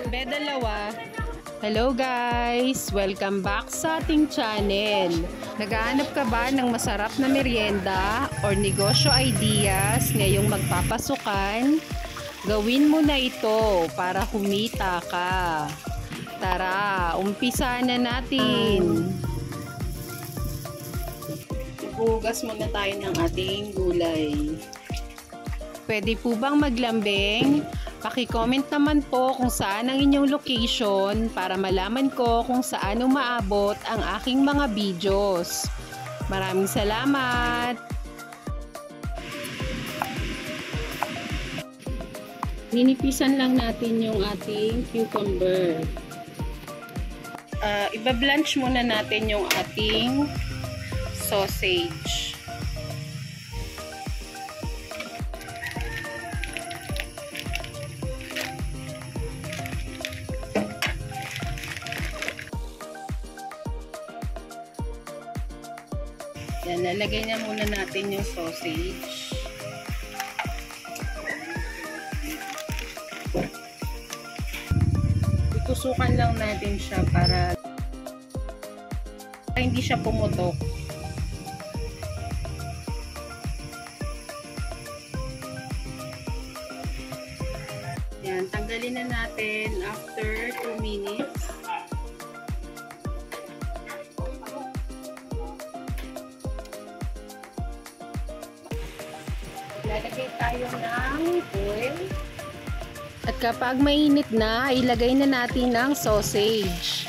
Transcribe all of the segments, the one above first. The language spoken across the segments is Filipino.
Dalawa. Hello guys! Welcome back sa ating channel. Naghahanap ka ba ng masarap na merienda or negosyo ideas ngayong magpapasukan? Gawin mo na ito para kumita ka. Tara, umpisa na natin. Hugas muna tayo ng ating gulay. Pwede po bang maglambing? Paki-comment naman po kung saan ang inyong location para malaman ko kung saan umaabot ang aking mga videos. Maraming salamat! Ninipisan lang natin yung ating cucumber. Iba-blanch muna natin yung ating sausage. Yan, lalagay na muna natin yung sausage. Tutusukan lang natin siya para hindi siya pumutok. Yan, tanggalin na natin after 2 minutes. Lalagay tayo ng oil. At kapag mainit na, ilagay na natin ang sausage.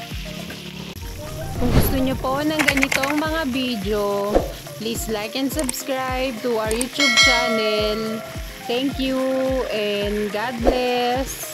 Kung gusto nyo po ng ganitong mga video, please like and subscribe to our YouTube channel. Thank you and God bless.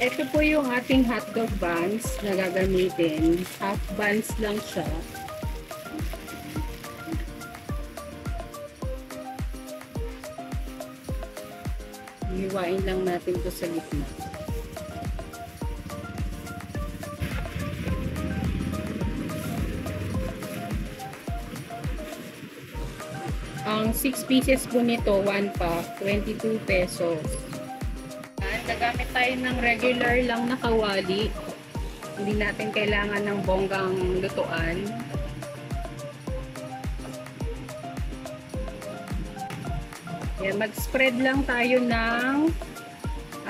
Ito po yung ating hotdog buns na gagamitin. Half buns lang siya. Hiwain lang natin ito sa gitna. Ang 6 pieces po nito, 1 pack, 22 pesos. Nagamit tayo ng regular lang na kawali. Hindi natin kailangan ng bonggang lutuan. Kaya mag-spread lang tayo ng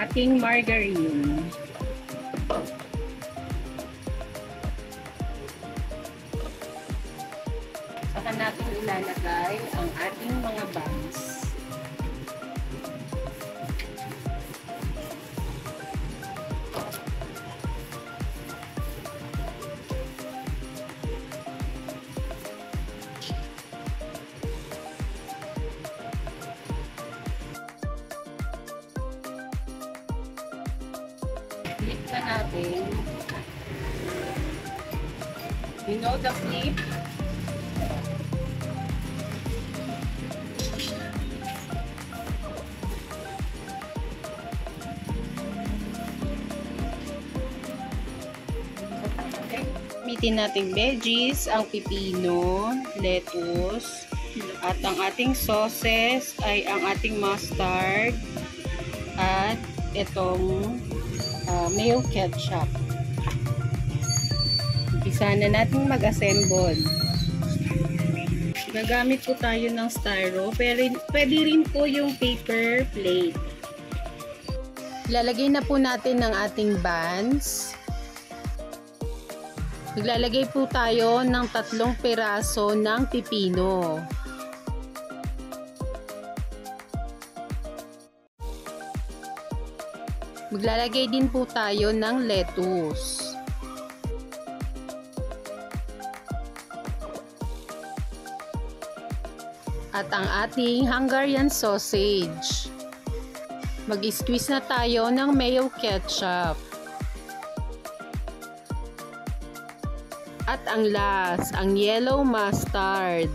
ating margarine. Saka natin ilalagay ang ating mga buns. Flip na natin. You know the flip? Gamitin nating veggies, ang pipino, lettuce, at ang ating sauces ay ang ating mustard at itong mayo ketchup. Umpisa na natin mag-assemble. Gagamit po tayo ng styro, pero pwede rin po yung paper plate. Lalagay na po natin ng ating buns. Maglalagay po tayo ng 3 piraso ng pipino. Maglalagay din po tayo ng lettuce. At ang ating Hungarian sausage. Mag-squeeze na tayo ng mayo ketchup. At ang last, ang yellow mustard.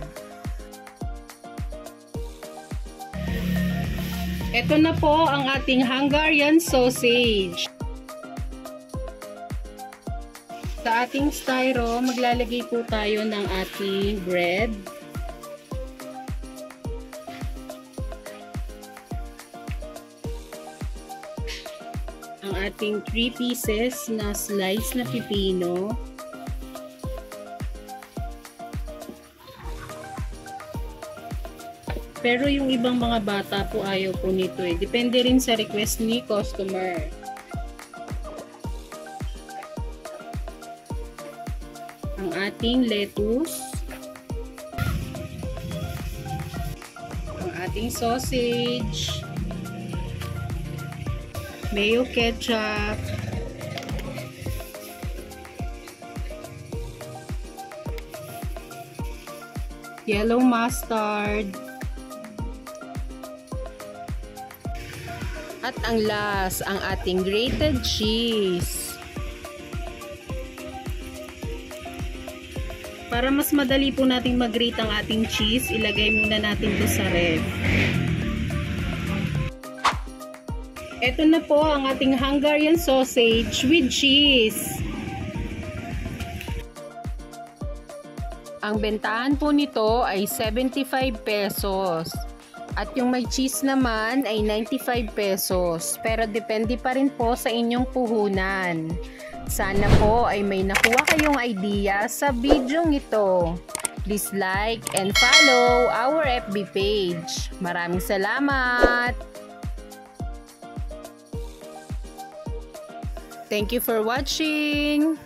Ito na po ang ating Hungarian sausage. Sa ating styro, maglalagay po tayo ng ating bread. Ang ating 3 pieces na slice na pipino. Pero yung ibang mga bata po ayaw po nito eh. Depende rin sa request ni customer. Ang ating lettuce. Ang ating sausage. Mayo ketchup, yellow mustard, at ang last, ang ating grated cheese. Para mas madali po nating mag-grate ang ating cheese, ilagay muna natin ito sa ref. Ito na po ang ating Hungarian sausage with cheese. Ang bentahan po nito ay 75 pesos. At yung may cheese naman ay 95 pesos. Pero depende pa rin po sa inyong puhunan. Sana po ay may nakuha kayong idea sa video ito. Please like and follow our FB page. Maraming salamat! Thank you for watching!